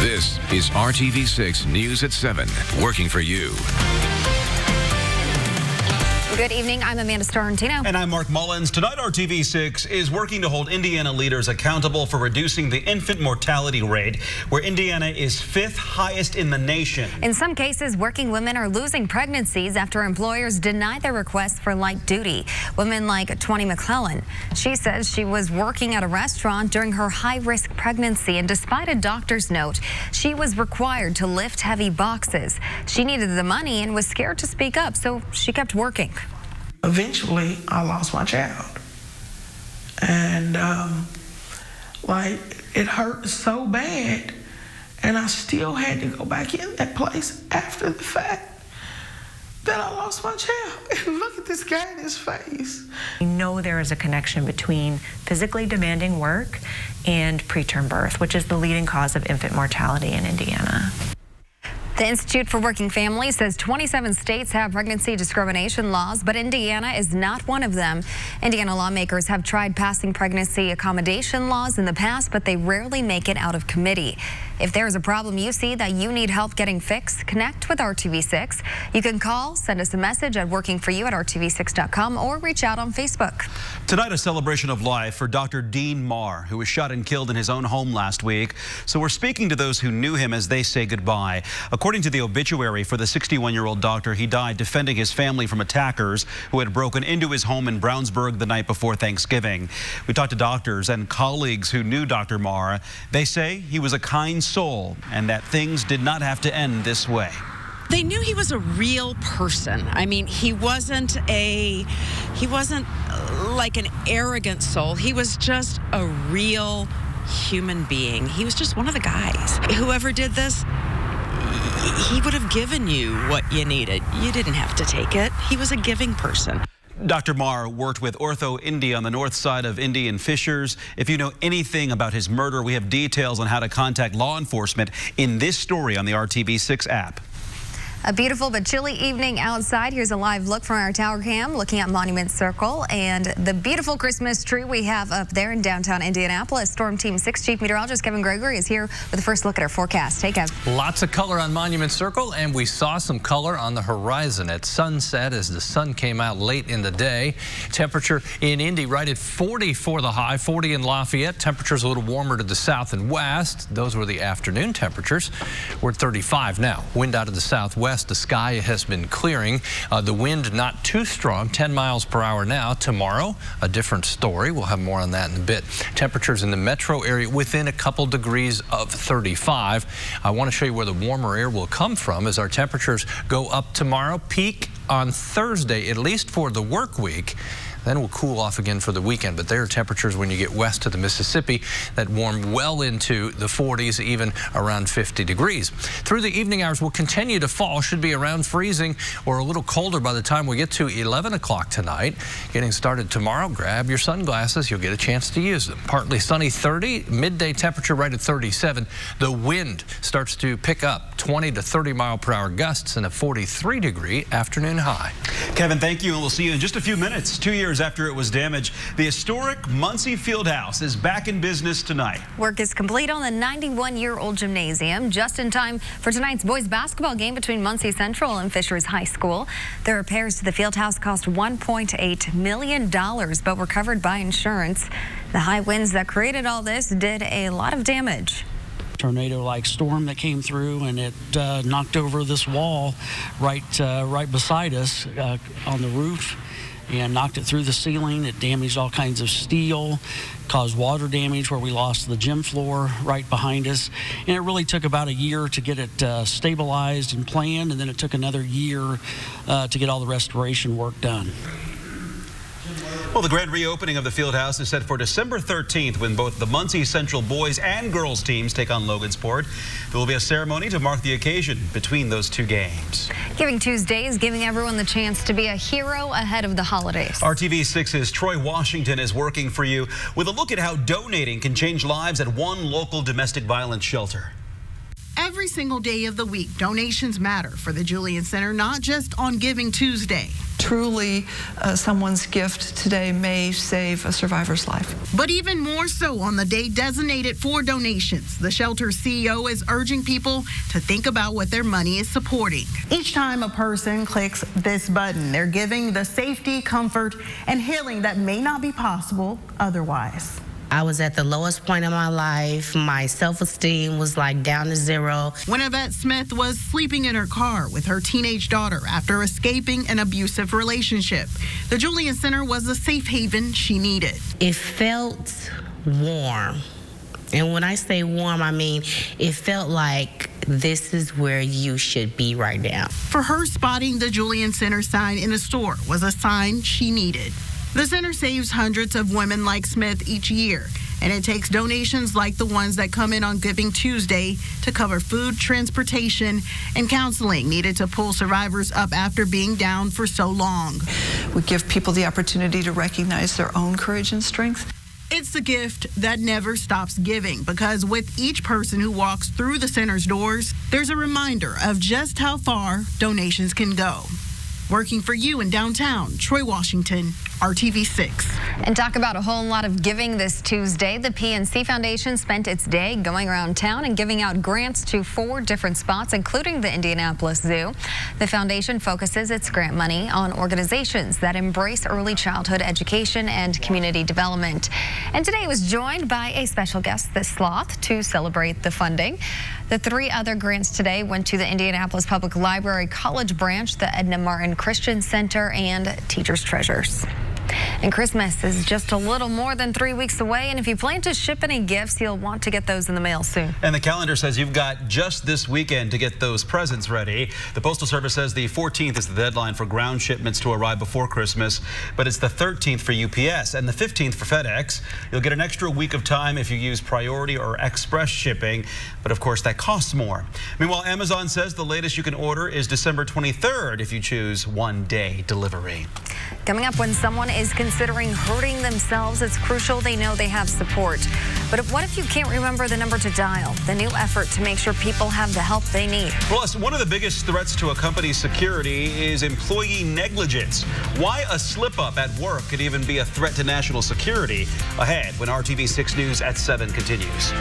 This is RTV6 News at 7, working for you. Good evening. I'm Amanda Starantino. And I'm Mark Mullins. Tonight, RTV6 is working to hold Indiana leaders accountable for reducing the infant mortality rate, where Indiana is 5th highest in the nation. In some cases, working women are losing pregnancies after employers deny their requests for light duty. Women like 20 McClellan. She says she was working at a restaurant during her high-risk pregnancy, and despite a doctor's note, she was required to lift heavy boxes. She needed the money and was scared to speak up, so she kept working. Eventually, I lost my child, and it hurt so bad, and I still had to go back in that place after the fact that I lost my child. And look at this guy in his face. We know there is a connection between physically demanding work and preterm birth, which is the leading cause of infant mortality in Indiana. The Institute for Working Families says 27 states have pregnancy discrimination laws, but Indiana is not one of them. Indiana lawmakers have tried passing pregnancy accommodation laws in the past, but they rarely make it out of committee. If there is a problem you see that you need help getting fixed, connect with RTV6. You can call, send us a message at workingforyou@rtv6.com, or reach out on Facebook. Tonight, a celebration of life for Dr. Dean Marr, who was shot and killed in his own home last week. So we're speaking to those who knew him as they say goodbye. According to the obituary for the 61-year-old doctor, he died defending his family from attackers who had broken into his home in Brownsburg the night before Thanksgiving. We talked to doctors and colleagues who knew Dr. Marr. They say he was a kind soul and that things did not have to end this way. They knew he was a real person. I mean, he wasn't like an arrogant soul. He was just a real human being. He was just one of the guys. Whoever did this, he would have given you what you needed. You didn't have to take it. He was a giving person. Dr. Marr worked with Ortho Indy on the north side of Indy and Fishers. If you know anything about his murder, we have details on how to contact law enforcement in this story on the RTV6 app. A beautiful but chilly evening outside. Here's a live look from our tower cam looking at Monument Circle and the beautiful Christmas tree we have up there in downtown Indianapolis. Storm Team 6 Chief Meteorologist Kevin Gregory is here with the first look at our forecast. Hey, Kev. Lots of color on Monument Circle, and we saw some color on the horizon at sunset as the sun came out late in the day. Temperature in Indy right at 40 for the high, 40 in Lafayette. Temperatures a little warmer to the south and west. Those were the afternoon temperatures. We're at 35 now. Wind out of the southwest. The sky has been clearing. The wind not too strong, 10 miles per hour now. Tomorrow, a different story. We'll have more on that in a bit. Temperatures in the metro area within a couple degrees of 35. I want to show you where the warmer air will come from as our temperatures go up tomorrow. Peak on Thursday, at least for the work week. Then we'll cool off again for the weekend. But there are temperatures when you get west of the Mississippi that warm well into the 40s, even around 50 degrees. Through the evening hours, will continue to fall. Should be around freezing or a little colder by the time we get to 11 o'clock tonight. Getting started tomorrow, grab your sunglasses. You'll get a chance to use them. Partly sunny, 30. Midday temperature right at 37. The wind starts to pick up, 20 to 30 mile per hour gusts, and a 43-degree afternoon high. Kevin, thank you, and we'll see you in just a few minutes. 2 years after it was damaged, the historic Muncie Fieldhouse is back in business tonight. Work is complete on the 91-year-old gymnasium, just in time for tonight's boys basketball game between Muncie Central and Fishers High School. The repairs to the fieldhouse cost $1.8 million, but were covered by insurance. The high winds that created all this did a lot of damage. Tornado-like storm that came through, and it knocked over this wall right beside us on the roof and knocked it through the ceiling. It damaged all kinds of steel, caused water damage where we lost the gym floor right behind us. And it really took about a year to get it stabilized and planned, and then it took another year to get all the restoration work done. Well, the grand reopening of the Fieldhouse is set for December 13th when both the Muncie Central boys and girls teams take on Logansport. There will be a ceremony to mark the occasion between those two games. Giving Tuesday is giving everyone the chance to be a hero ahead of the holidays. RTV6's Troy Washington is working for you with a look at how donating can change lives at one local domestic violence shelter. Every single day of the week, donations matter for the Julian Center, not just on Giving Tuesday. Truly, someone's gift today may save a survivor's life. But even more so on the day designated for donations, the shelter's CEO is urging people to think about what their money is supporting. Each time a person clicks this button, they're giving the safety, comfort, and healing that may not be possible otherwise. I was at the lowest point in my life. My self-esteem was like down to zero. When Yvette Smith was sleeping in her car with her teenage daughter after escaping an abusive relationship, the Julian Center was a safe haven she needed. It felt warm. And when I say warm, I mean it felt like this is where you should be right now. For her, spotting the Julian Center sign in a store was a sign she needed. The center saves hundreds of women like Smith each year, and it takes donations like the ones that come in on Giving Tuesday to cover food, transportation, and counseling needed to pull survivors up after being down for so long. We give people the opportunity to recognize their own courage and strength. It's a gift that never stops giving, because with each person who walks through the center's doors, there's a reminder of just how far donations can go. Working for you in downtown, Troy Washington, RTV6. And talk about a whole lot of giving this Tuesday. The PNC Foundation spent its day going around town and giving out grants to 4 different spots, including the Indianapolis Zoo. The foundation focuses its grant money on organizations that embrace early childhood education and community development. And today was joined by a special guest, the Sloth, to celebrate the funding. The 3 other grants today went to the Indianapolis Public Library College Branch, the Edna Martin Christian Center, and Teachers Treasures. And Christmas is just a little more than 3 weeks away, and if you plan to ship any gifts, you'll want to get those in the mail soon. And the calendar says you've got just this weekend to get those presents ready. The Postal Service says the 14th is the deadline for ground shipments to arrive before Christmas, but it's the 13th for UPS and the 15th for FedEx. You'll get an extra week of time if you use priority or express shipping, but of course that costs more. Meanwhile, Amazon says the latest you can order is December 23rd if you choose one-day delivery. Coming up, when someone is considering hurting themselves, it's crucial they know they have support. But what if you can't remember the number to dial? The new effort to make sure people have the help they need. Plus, one of the biggest threats to a company's security is employee negligence. Why a slip-up at work could even be a threat to national security? Ahead, when RTV6 News at 7 continues.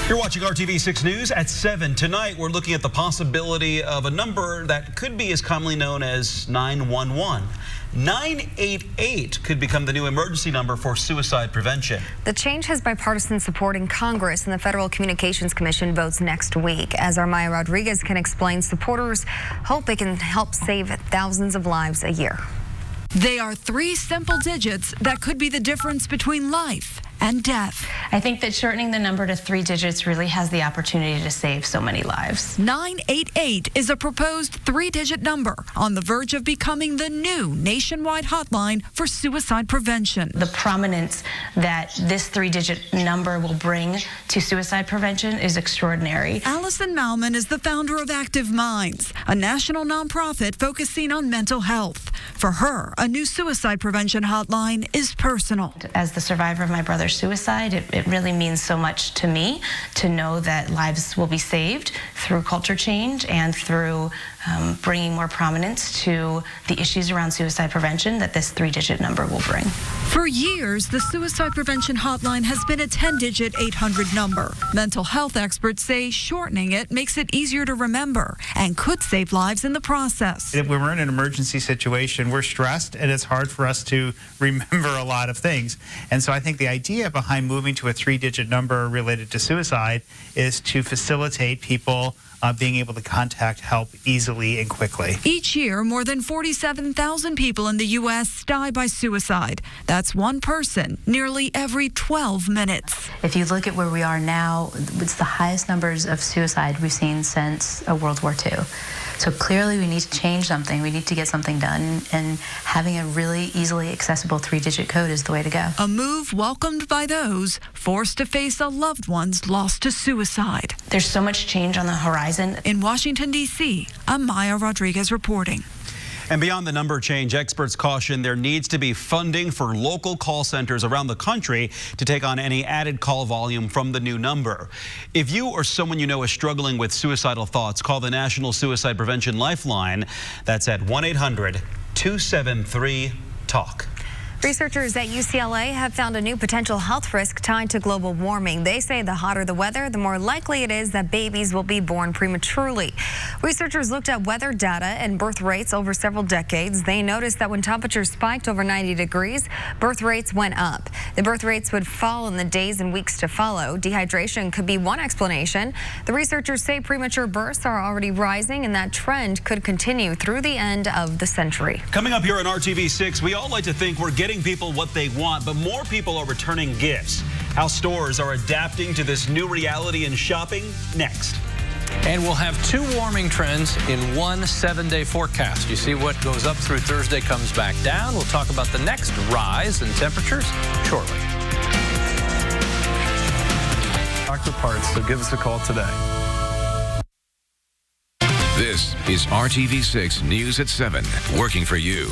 You're watching RTV6 News at 7. Tonight, we're looking at the possibility of a number that could be as commonly known as 911. 988 could become the new emergency number for suicide prevention. The change has bipartisan support in Congress, and the Federal Communications Commission votes next week. As our Maya Rodriguez can explain, supporters hope it can help save thousands of lives a year. They are 3 simple digits that could be the difference between life and death. I think that shortening the number to 3 digits really has the opportunity to save so many lives. 988 is a proposed 3-digit number on the verge of becoming the new nationwide hotline for suicide prevention. The prominence that this 3-digit number will bring to suicide prevention is extraordinary. Allison Malman is the founder of Active Minds, a national nonprofit focusing on mental health. For her, a new suicide prevention hotline is personal. As the survivor of my brother's suicide, it really means so much to me to know that lives will be saved through culture change and through bringing more prominence to the issues around suicide prevention that this 3-digit number will bring. For years, the suicide prevention hotline has been a 10-digit 800 number. Mental health experts say shortening it makes it easier to remember and could save lives in the process. When we're in an emergency situation, we're stressed and it's hard for us to remember a lot of things. And so I think the idea behind moving to a 3-digit number related to suicide is to facilitate people being able to contact help easily and quickly. Each year, more than 47,000 people in the U.S. die by suicide. That's one person nearly every 12 minutes. If you look at where we are now, it's the highest numbers of suicide we've seen since World War II. So clearly we need to change something. We need to get something done, and having a really easily accessible 3-digit code is the way to go. A move welcomed by those forced to face a loved one's lost to suicide. There's so much change on the horizon. In Washington, D.C., I'm Maya Rodriguez reporting. And beyond the number change, experts caution there needs to be funding for local call centers around the country to take on any added call volume from the new number. If you or someone you know is struggling with suicidal thoughts, call the National Suicide Prevention Lifeline. That's at 1-800-273-TALK. Researchers at UCLA have found a new potential health risk tied to global warming. They say the hotter the weather, the more likely it is that babies will be born prematurely. Researchers looked at weather data and birth rates over several decades. They noticed that when temperatures spiked over 90 degrees, birth rates went up. The birth rates would fall in the days and weeks to follow. Dehydration could be one explanation. The researchers say premature births are already rising, and that trend could continue through the end of the century. Coming up here on RTV6, we all like to think we're getting people what they want, but more people are returning gifts. How stores are adapting to this new reality in shopping, next. And we'll have 2 warming trends in one 7-day forecast. You see what goes up through Thursday comes back down. We'll talk about the next rise in temperatures shortly. Dr. Parts, so give us a call today. This is RTV6 News at 7, working for you.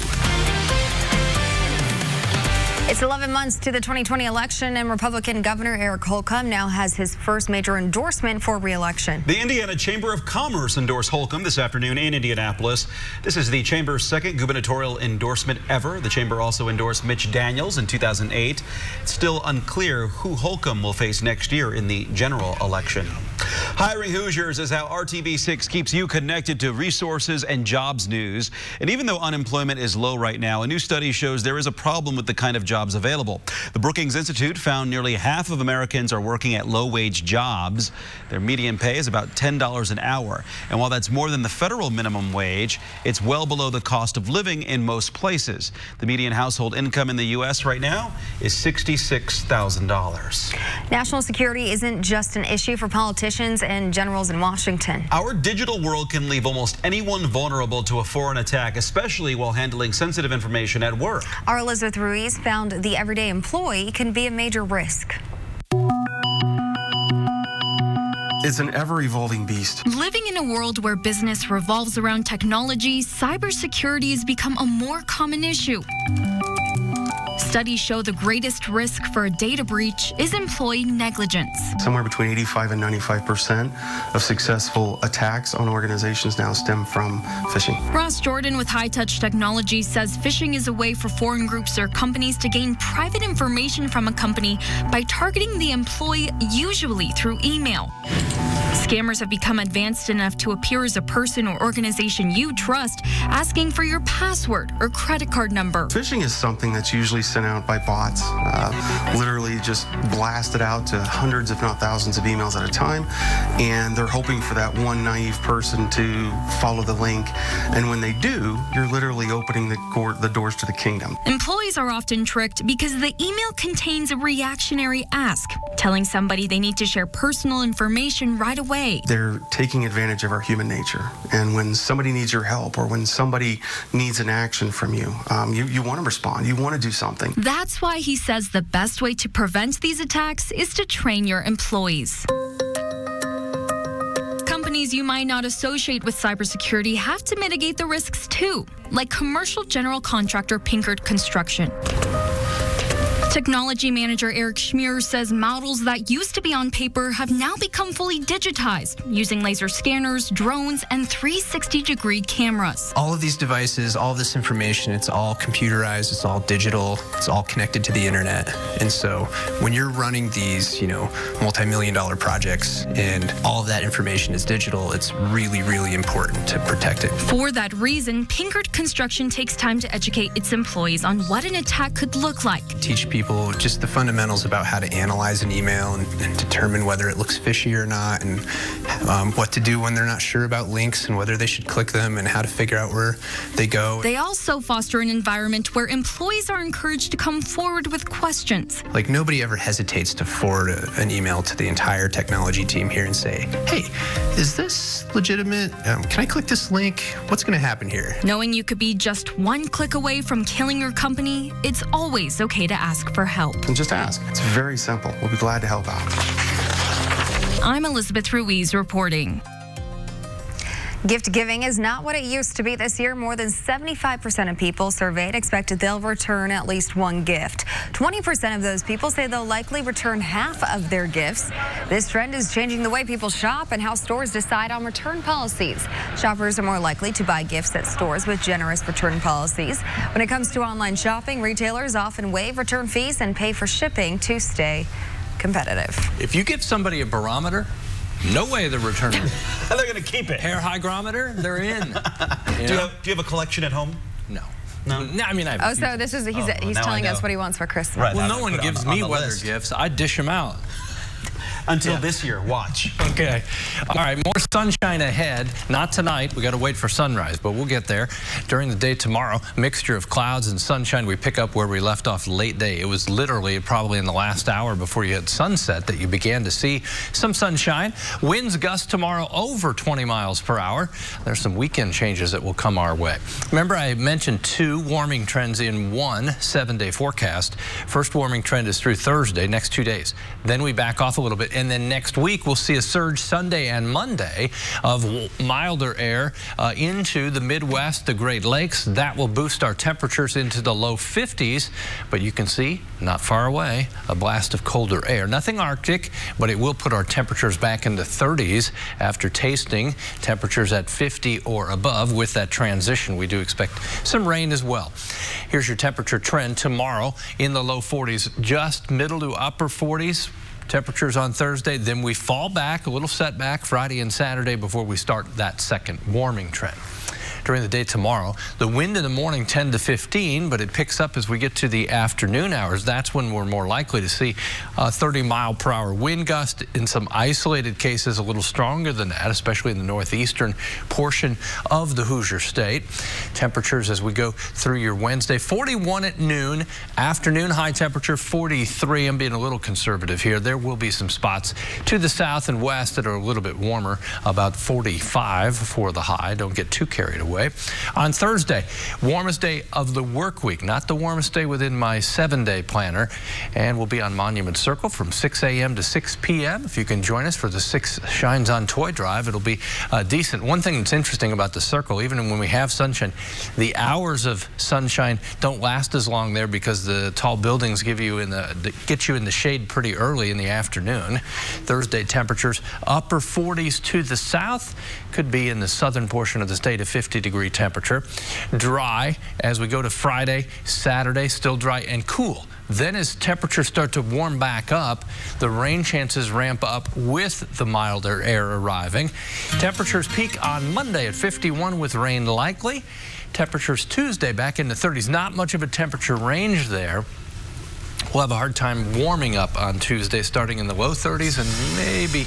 It's 11 months to the 2020 election, and Republican Governor Eric Holcomb now has his first major endorsement for re-election. The Indiana Chamber of Commerce endorsed Holcomb this afternoon in Indianapolis. This is the Chamber's second gubernatorial endorsement ever. The Chamber also endorsed Mitch Daniels in 2008. It's still unclear who Holcomb will face next year in the general election. Hiring Hoosiers is how RTV6 keeps you connected to resources and jobs news. And even though unemployment is low right now, a new study shows there is a problem with the kind of jobs available. The Brookings Institute found nearly half of Americans are working at low-wage jobs. Their median pay is about $10 an hour. And while that's more than the federal minimum wage, it's well below the cost of living in most places. The median household income in the U.S. right now is $66,000. National security isn't just an issue for politicians and generals in Washington. Our digital world can leave almost anyone vulnerable to a foreign attack, especially while handling sensitive information at work. Our Elizabeth Ruiz found the everyday employee can be a major risk. It's an ever-evolving beast. Living in a world where business revolves around technology, cybersecurity has become a more common issue. Studies show the greatest risk for a data breach is employee negligence. Somewhere between 85 and 95% of successful attacks on organizations now stem from phishing. Ross Jordan with High Touch Technologies says phishing is a way for foreign groups or companies to gain private information from a company by targeting the employee, usually through email. Scammers have become advanced enough to appear as a person or organization you trust, asking for your password or credit card number. Phishing is something that's usually sent out by bots, literally just blasted out to hundreds, if not thousands of emails at a time, and they're hoping for that one naive person to follow the link, and when they do, you're literally opening the doors to the kingdom. Employees are often tricked because the email contains a reactionary ask, telling somebody they need to share personal information right away. They're taking advantage of our human nature, and when somebody needs your help or when somebody needs an action from you, you want to respond, you want to do something. That's why he says the best way to prevent these attacks is to train your employees. Companies you might not associate with cybersecurity have to mitigate the risks too, like commercial general contractor Pinkert Construction. Technology manager Eric Schmier says models that used to be on paper have now become fully digitized using laser scanners, drones, and 360-degree cameras. All of these devices, all of this information, it's all computerized, it's all digital, it's all connected to the internet. And so when you're running these, multi-million-dollar projects and all of that information is digital, it's really, really important to protect it. For that reason, Pinkert Construction takes time to educate its employees on what an attack could look like. Teach people just the fundamentals about how to analyze an email and determine whether it looks fishy or not, and what to do when they're not sure about links and whether they should click them and how to figure out where they go. They also foster an environment where employees are encouraged to come forward with questions. Like, nobody ever hesitates to forward an email to the entire technology team here and say, hey, is this legitimate? Can I click this link? What's going to happen here? Knowing you could be just one click away from killing your company, it's always okay to ask for help. And just ask. It's very simple. We'll be glad to help out. I'm Elizabeth Ruiz reporting. Gift giving is not what it used to be this year. More than 75% of people surveyed expected they'll return at least one gift. 20% of those people say they'll likely return half of their gifts. This trend is changing the way people shop and how stores decide on return policies. Shoppers are more likely to buy gifts at stores with generous return policies. When it comes to online shopping, retailers often waive return fees and pay for shipping to stay competitive. If you give somebody a barometer, no way they're returning it. They're going to keep it. Hair hygrometer, they're in. Do you have a collection at home? No. No? No, I mean, I Oh, so this is he's telling us what he wants for Christmas. Right, well, no one gives me weather gifts. I dish them out. Until this year, watch. Okay. All right, more sunshine ahead. Not tonight. We got to wait for sunrise, but we'll get there. During the day tomorrow, mixture of clouds and sunshine. We pick up where we left off late day. It was literally probably in the last hour before you had sunset that you began to see some sunshine. Winds gust tomorrow over 20 miles per hour. There's some weekend changes that will come our way. Remember, I mentioned 2 warming trends in one 7-day forecast. First warming trend is through Thursday, next 2 days. Then we back off a little bit. And then next week, we'll see a surge Sunday and Monday of milder air into the Midwest, the Great Lakes. That will boost our temperatures into the low 50s. But you can see, not far away, a blast of colder air. Nothing Arctic, but it will put our temperatures back in the 30s after tasting temperatures at 50 or above. With that transition, we do expect some rain as well. Here's your temperature trend tomorrow in the low 40s, just middle to upper 40s. Temperatures on Thursday, then we fall back, a little setback Friday and Saturday before we start that second warming trend. During the day tomorrow, the wind in the morning 10 to 15, but it picks up as we get to the afternoon hours. That's when we're more likely to see a 30-mile-per-hour wind gust. In some isolated cases, a little stronger than that, especially in the northeastern portion of the Hoosier State. Temperatures as we go through your Wednesday, 41 at noon. Afternoon high temperature 43. I'm being a little conservative here. There will be some spots to the south and west that are a little bit warmer, about 45 for the high. Don't get too carried away. On Thursday, warmest day of the work week, not the warmest day within my 7-day planner, and we'll be on Monument Circle from 6 a.m. to 6 p.m. If you can join us for the 6 Shines on Toy Drive, it'll be decent. One thing that's interesting about the Circle, even when we have sunshine, the hours of sunshine don't last as long there because the tall buildings get you in the shade pretty early in the afternoon. Thursday temperatures upper 40s to the south, could be in the southern portion of the state of 50-degree temperature. Dry as we go to Friday, Saturday, still dry and cool. Then as temperatures start to warm back up, the rain chances ramp up with the milder air arriving. Temperatures peak on Monday at 51 with rain likely. Temperatures Tuesday back in the 30s. Not much of a temperature range there. We'll have a hard time warming up on Tuesday, starting in the low 30s and maybe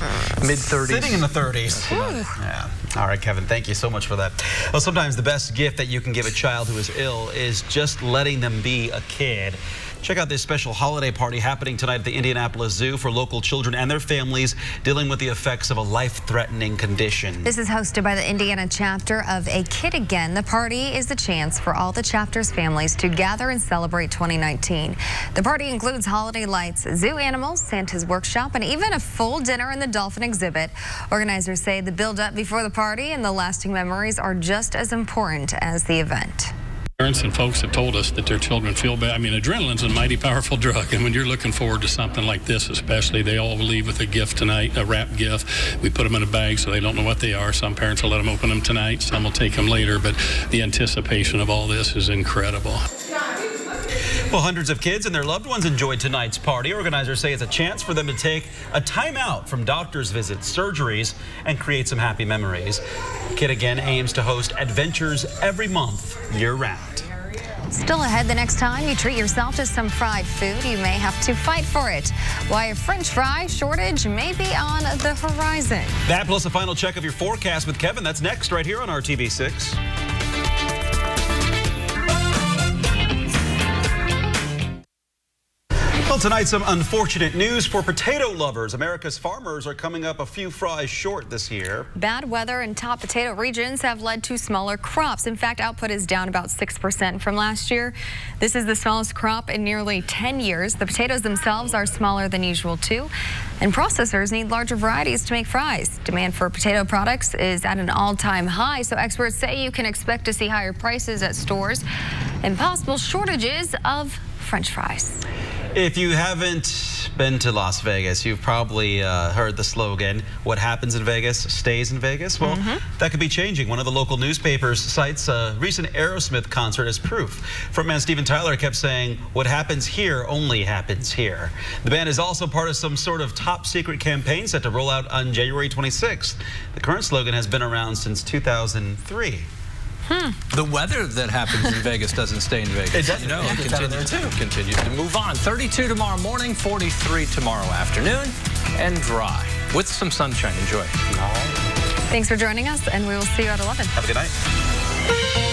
mid-30s. Sitting in the 30s. Yeah. All right, Kevin, thank you so much for that. Well, sometimes the best gift that you can give a child who is ill is just letting them be a kid. Check out this special holiday party happening tonight at the Indianapolis Zoo for local children and their families dealing with the effects of a life-threatening condition. This is hosted by the Indiana chapter of A Kid Again. The party is a chance for all the chapter's families to gather and celebrate 2019. The party includes holiday lights, zoo animals, Santa's workshop, and even a full dinner in the dolphin exhibit. Organizers say the build-up before the party and the lasting memories are just as important as the event. Parents and folks have told us that their children feel bad. I mean, adrenaline's a mighty powerful drug, and when you're looking forward to something like this, especially, they all leave with a gift tonight, a wrapped gift. We put them in a bag so they don't know what they are. Some parents will let them open them tonight, some will take them later, but the anticipation of all this is incredible. Well, hundreds of kids and their loved ones enjoyed tonight's party. Organizers say it's a chance for them to take a time out from doctor's visits, surgeries, and create some happy memories. Kid Again aims to host adventures every month, year-round. Still ahead, the next time you treat yourself to some fried food, you may have to fight for it. Why a French fry shortage may be on the horizon. That plus a final check of your forecast with Kevin. That's next right here on RTV6. Well, tonight, some unfortunate news for potato lovers. America's farmers are coming up a few fries short this year. Bad weather in top potato regions have led to smaller crops. In fact, output is down about 6% from last year. This is the smallest crop in nearly 10 years. The potatoes themselves are smaller than usual, too. And processors need larger varieties to make fries. Demand for potato products is at an all-time high, so experts say you can expect to see higher prices at stores and possible shortages of French fries. If you haven't been to Las Vegas, you've probably heard the slogan, what happens in Vegas stays in Vegas. Well, that could be changing. One of the local newspapers cites a recent Aerosmith concert as proof. Frontman Steven Tyler kept saying, what happens here only happens here. The band is also part of some sort of top secret campaign set to roll out on January 26th. The current slogan has been around since 2003. The weather that happens in Vegas doesn't stay in Vegas. It doesn't. You know, Yeah, it continues to move on. 32 tomorrow morning, 43 tomorrow afternoon, and dry with some sunshine. Enjoy. Thanks for joining us, and we will see you at 11. Have a good night.